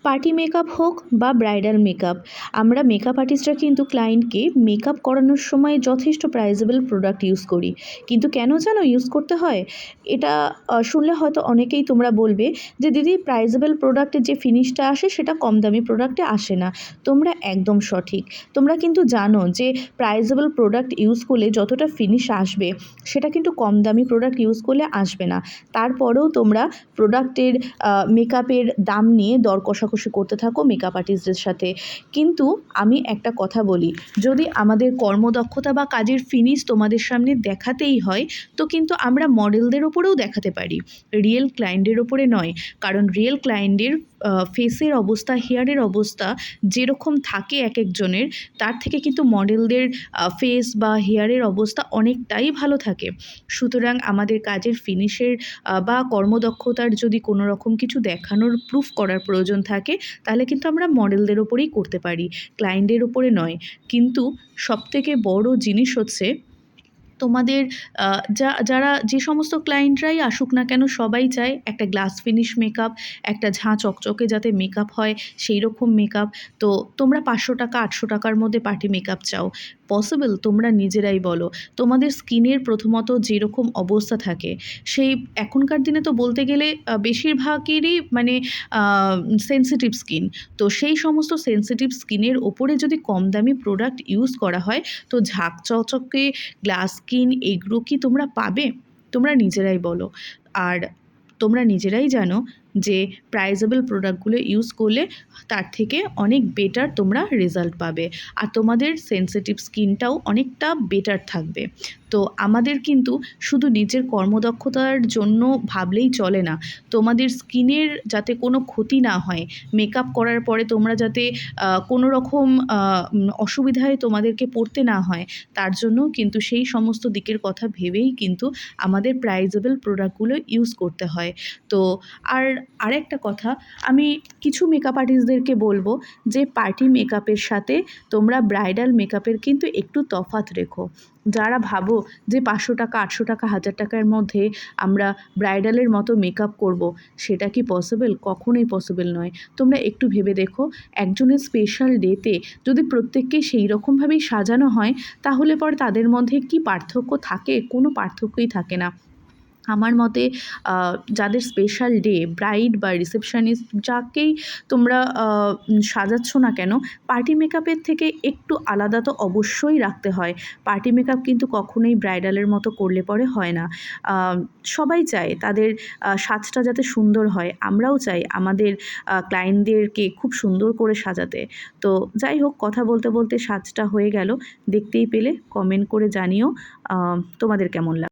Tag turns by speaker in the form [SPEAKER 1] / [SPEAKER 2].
[SPEAKER 1] Party makeup হোক বা bridal makeup, আমরা মেকআপ আর্টিস্টরা কিন্তু ক্লায়েন্টকে মেকআপ করানোর সময় যথেষ্ট প্রাইজেবল প্রোডাক্ট ইউজ করি। কিন্তু কেন জানো ইউজ করতে হয়? এটা শুনলে হয়তো অনেকেই তোমরা বলবে যে দিদি, প্রাইজেবল প্রোডাক্টের যে ফিনিশটা আসে সেটা কম দামি প্রোডাক্টে আসে না। তোমরা একদম সঠিক। তোমরা কিন্তু জানো যে প্রাইজেবল প্রোডাক্ট ইউজ করলে যতটা ফিনিশ আসবে সেটা কিন্তু কম দামি প্রোডাক্ট ইউজ করলে আসবে না। তারপরেও তোমরা প্রোডাক্টের মেকআপের দাম নিয়ে দর কষাকষি করতে থাকো মেকআপ আর্টিস্টদের সাথে। কিন্তু আমি একটা কথা বলি, যদি আমাদের কর্মদক্ষতা বা কাজের ফিনিশ তোমাদের সামনে দেখাতেই হয়, তো কিন্তু আমরা মডেলদের ওপরেও দেখাতে পারি, রিয়েল ক্লায়েন্টের ওপরে নয়। কারণ রিয়েল ক্লায়েন্টের ফেসের অবস্থা, হেয়ারের অবস্থা যেরকম থাকে এক একজনের, তার থেকে কিন্তু মডেলদের ফেস বা হেয়ারের অবস্থা অনেকটাই ভালো থাকে। সুতরাং আমাদের কাজের ফিনিশের বা কর্মদক্ষতার যদি কোনো রকম কিছু দেখানোর প্রুফ করার প্রয়োজন থাকে, তাহলে কিন্তু আমরা মডেলদের ওপরেই করতে পারি, ক্লায়েন্টের ওপরে নয়। কিন্তু সবথেকে বড় জিনিস হচ্ছে, তোমাদের যারা যে সমস্ত ক্লায়েন্টরাই আসুক না কেন, সবাই চায় একটা গ্লাস ফিনিশ মেকআপ, একটা ঝাঁ চকচকে যাতে মেকআপ হয় সেই রকম মেকআপ। তো তোমরা 500 টাকা 800 টাকার মধ্যে পার্টি মেকআপ চাও, পসিবল? তোমরা নিজেরাই বলো। তোমাদের স্কিনের প্রথমত যেরকম অবস্থা থাকে, সেই এখনকার দিনে তো বলতে গেলে বেশিরভাগেরই মানে সেনসিটিভ স্কিন। তো সেই সমস্ত সেনসিটিভ স্কিনের ওপরে যদি কম দামি প্রোডাক্ট ইউজ করা হয়, তো ঝাঁক চকচকে গ্লাস স্কিন এগুলো কি তোমরা পাবে? তোমরা নিজেরাই বলো। আর তোমরা নিজেরাই জানো যে প্রাইজেবল প্রোডাক্টগুলো ইউজ করলে তার থেকে অনেক বেটার তোমরা রেজাল্ট পাবে, আর তোমাদের সেনসিটিভ স্কিনটাও অনেকটা বেটার থাকবে। তো আমাদের কিন্তু শুধু নিজের কর্মদক্ষতার জন্য ভাবলেই চলে না। তোমাদের স্কিনের যাতে কোনো ক্ষতি না হয়, মেকআপ করার পরে তোমরা যাতে কোনো রকম অসুবিধায় তোমাদেরকে পড়তে না হয়, তার জন্যও কিন্তু সেই সমস্ত দিকের কথা ভেবেই কিন্তু আমাদের প্রাইজেবল প্রোডাক্টগুলো ইউজ করতে হয়। তো আরেকটা কথা, আমি কিছু মেকআপ আর্টিস্টদেরকে বলবো যে পার্টি মেকআপের সাথে তোমরা ব্রাইডাল মেকআপের কিন্তু একটু তফাৎ রেখো। যারা ভাবো যে 500 টাকা 800 টাকা 1000 টাকার মধ্যে আমরা ব্রাইডালের মতো মেকআপ করব, সেটা কি পসিবল? কখনোই পসিবল নয়। তোমরা একটু ভেবে দেখো, একজনের স্পেশাল ডেতে যদি প্রত্যেককে সেই রকমভাবেই সাজানো হয়, তাহলে পরে তাদের মধ্যে কি পার্থক্য থাকে? কোনো পার্থক্যই থাকে না। আমার মতে যাদের স্পেশাল ডে, ব্রাইড বা রিসেপশনিস্ট যাকেই তোমরা সাজাচ্ছ না কেন, পার্টি মেকআপের থেকে একটু আলাদা তো অবশ্যই রাখতে হয়। পার্টি মেকআপ কিন্তু কখনোই ব্রাইডালের মতো করলে পরে হয় না। সবাই চায় তাদের সাজটা যাতে সুন্দর হয়, আমরাও চাই আমাদের ক্লায়েন্টদেরকে খুব সুন্দর করে সাজাতে। তো যাই হোক, কথা বলতে বলতে সাজটা হয়ে গেল, দেখতেই পেলে। কমেন্ট করে জানিও তোমাদের কেমন লাগে।